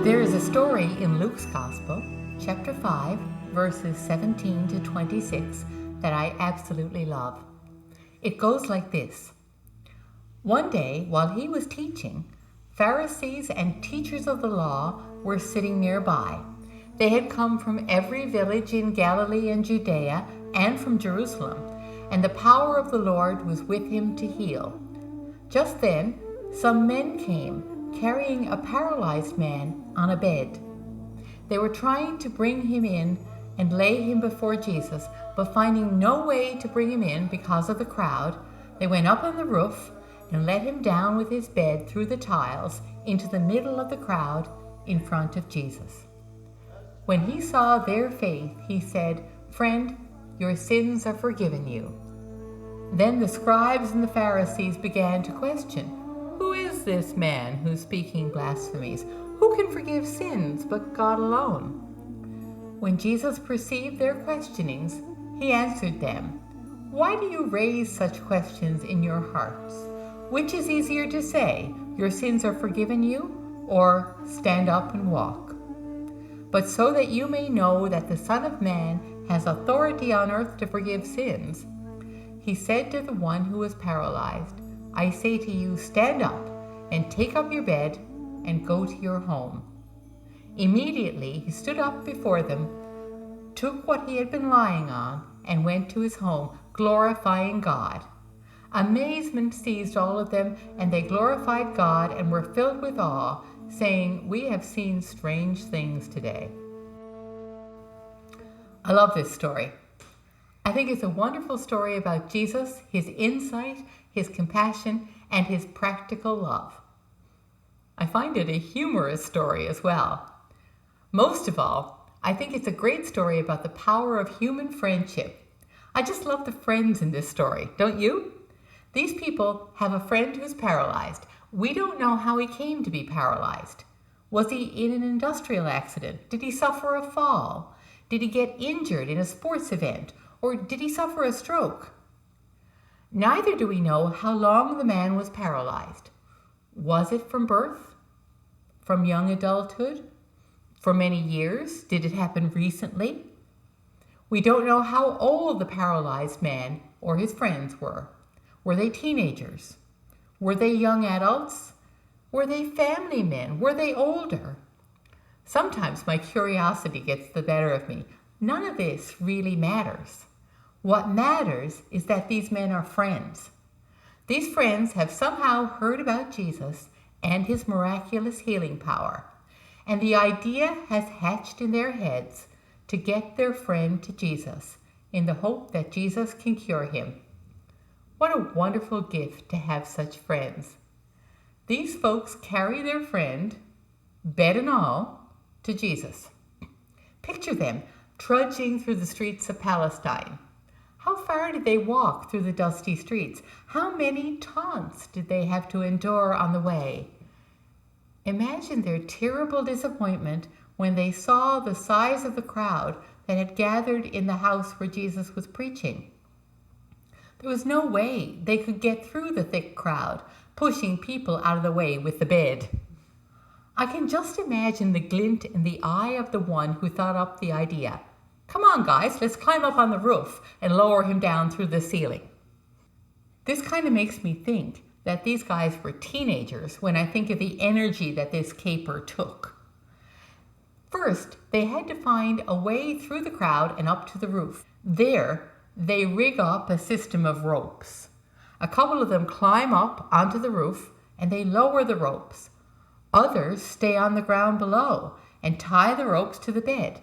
There is a story in Luke's Gospel, chapter 5, verses 17 to 26, that I absolutely love. It goes like this. One day, while he was teaching, Pharisees and teachers of the law were sitting nearby. They had come from every village in Galilee and Judea and from Jerusalem, and the power of the Lord was with him to heal. Just then, some men came, carrying a paralyzed man on a bed. They were trying to bring him in and lay him before Jesus, but finding no way to bring him in because of the crowd, they went up on the roof and let him down with his bed through the tiles into the middle of the crowd in front of Jesus. When he saw their faith, he said, "Friend, your sins are forgiven you." Then the scribes and the Pharisees began to question, "Who is this man who's speaking blasphemies? Who can forgive sins but God alone?" When Jesus perceived their questionings, he answered them, "Why do you raise such questions in your hearts? Which is easier to say, 'Your sins are forgiven you,' or 'Stand up and walk'? But so that you may know that the Son of Man has authority on earth to forgive sins," he said to the one who was paralyzed, "I say to you, stand up and take up your bed and go to your home." Immediately he stood up before them, took what he had been lying on, and went to his home, glorifying God. Amazement seized all of them, and they glorified God and were filled with awe, saying, "We have seen strange things today." I love this story. I think it's a wonderful story about Jesus, his insight, his compassion, and his practical love. I find it a humorous story as well. Most of all, I think it's a great story about the power of human friendship. I just love the friends in this story, don't you? These people have a friend who's paralyzed. We don't know how he came to be paralyzed. Was he in an industrial accident? Did he suffer a fall? Did he get injured in a sports event? Or did he suffer a stroke? Neither do we know how long the man was paralyzed. Was it from birth? From young adulthood? For many years? Did it happen recently? We don't know how old the paralyzed man or his friends were. Were they teenagers? Were they young adults? Were they family men? Were they older? Sometimes my curiosity gets the better of me. None of this really matters. What matters is that these men are friends. These friends have somehow heard about Jesus and his miraculous healing power, and the idea has hatched in their heads to get their friend to Jesus in the hope that Jesus can cure him. What a wonderful gift to have such friends. These folks carry their friend, bed and all, to Jesus. Picture them trudging through the streets of Palestine. How far did they walk through the dusty streets? How many taunts did they have to endure on the way? Imagine their terrible disappointment when they saw the size of the crowd that had gathered in the house where Jesus was preaching. There was no way they could get through the thick crowd, pushing people out of the way with the bed. I can just imagine the glint in the eye of the one who thought up the idea. "Come on, guys, let's climb up on the roof and lower him down through the ceiling." This kind of makes me think that these guys were teenagers when I think of the energy that this caper took. First, they had to find a way through the crowd and up to the roof. There, they rig up a system of ropes. A couple of them climb up onto the roof and they lower the ropes. Others stay on the ground below and tie the ropes to the bed.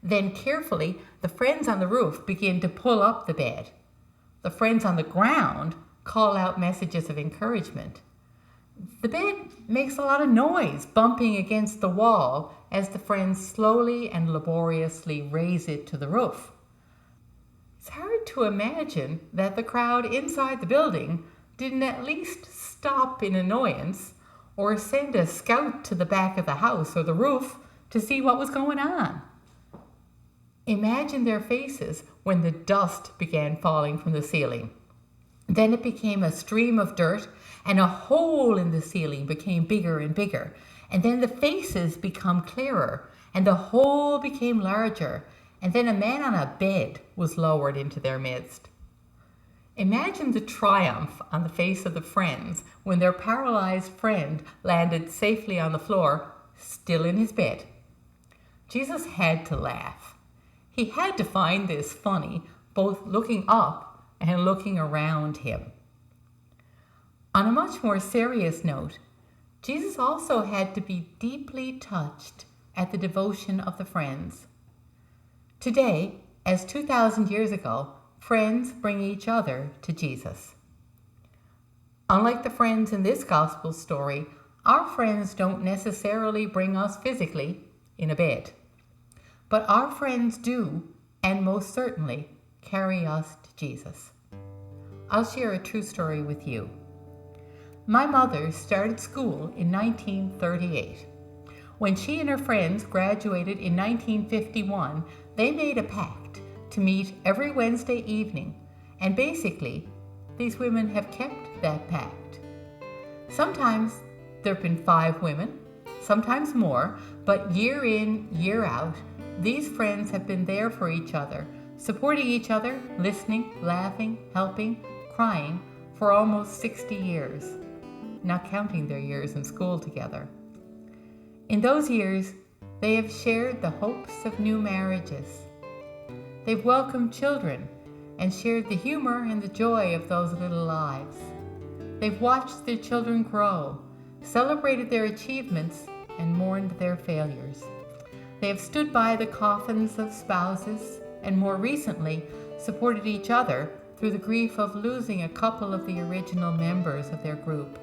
Then carefully, the friends on the roof begin to pull up the bed. The friends on the ground call out messages of encouragement. The bed makes a lot of noise, bumping against the wall as the friends slowly and laboriously raise it to the roof. It's hard to imagine that the crowd inside the building didn't at least stop in annoyance or send a scout to the back of the house or the roof to see what was going on. Imagine their faces when the dust began falling from the ceiling. Then it became a stream of dirt, and a hole in the ceiling became bigger and bigger. And then the faces become clearer, and the whole became larger, and then a man on a bed was lowered into their midst. Imagine the triumph on the face of the friends when their paralyzed friend landed safely on the floor, still in his bed. Jesus had to laugh. He had to find this funny, both looking up and looking around him. On a much more serious note, Jesus also had to be deeply touched at the devotion of the friends. Today, as 2,000 years ago, friends bring each other to Jesus. Unlike the friends in this gospel story, our friends don't necessarily bring us physically in a bed. But our friends do, and most certainly, carry us to Jesus. I'll share a true story with you. My mother started school in 1938. When she and her friends graduated in 1951, they made a pact to meet every Wednesday evening, and basically, these women have kept that pact. Sometimes there have been 5 women, sometimes more, but year in, year out, these friends have been there for each other, supporting each other, listening, laughing, helping, crying for almost 60 years, not counting their years in school together. In those years, they have shared the hopes of new marriages. They've welcomed children and shared the humor and the joy of those little lives. They've watched their children grow, celebrated their achievements, and mourned their failures. They have stood by the coffins of spouses and more recently supported each other through the grief of losing a couple of the original members of their group.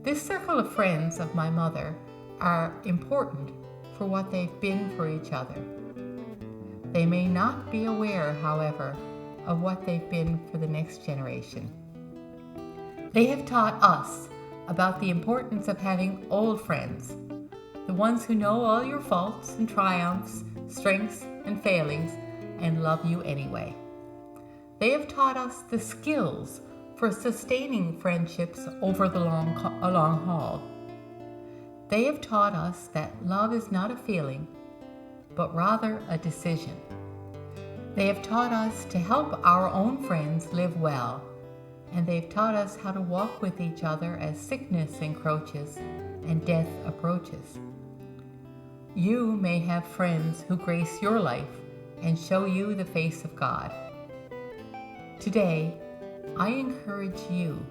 This circle of friends of my mother are important for what they've been for each other. They may not be aware, however, of what they've been for the next generation. They have taught us about the importance of having old friends, the ones who know all your faults and triumphs, strengths and failings, and love you anyway. They have taught us the skills for sustaining friendships over the long haul. They have taught us that love is not a feeling, but rather a decision. They have taught us to help our own friends live well, and they've taught us how to walk with each other as sickness encroaches and death approaches. You may have friends who grace your life and show you the face of God. Today, I encourage you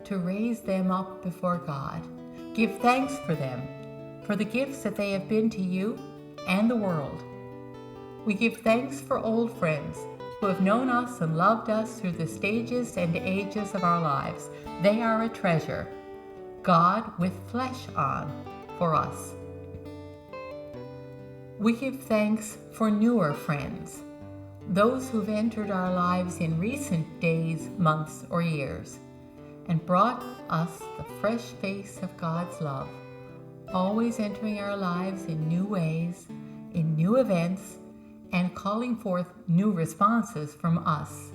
to raise them up before God. Give thanks for them, for the gifts that they have been to you and the world. We give thanks for old friends who have known us and loved us through the stages and ages of our lives. They are a treasure, God with flesh on, for us. We give thanks for newer friends, those who've entered our lives in recent days, months, or years, and brought us the fresh face of God's love, always entering our lives in new ways, in new events, and calling forth new responses from us.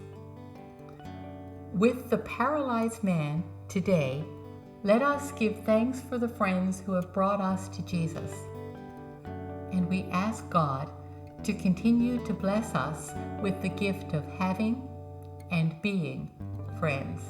With the paralyzed man today, let us give thanks for the friends who have brought us to Jesus. And we ask God to continue to bless us with the gift of having and being friends.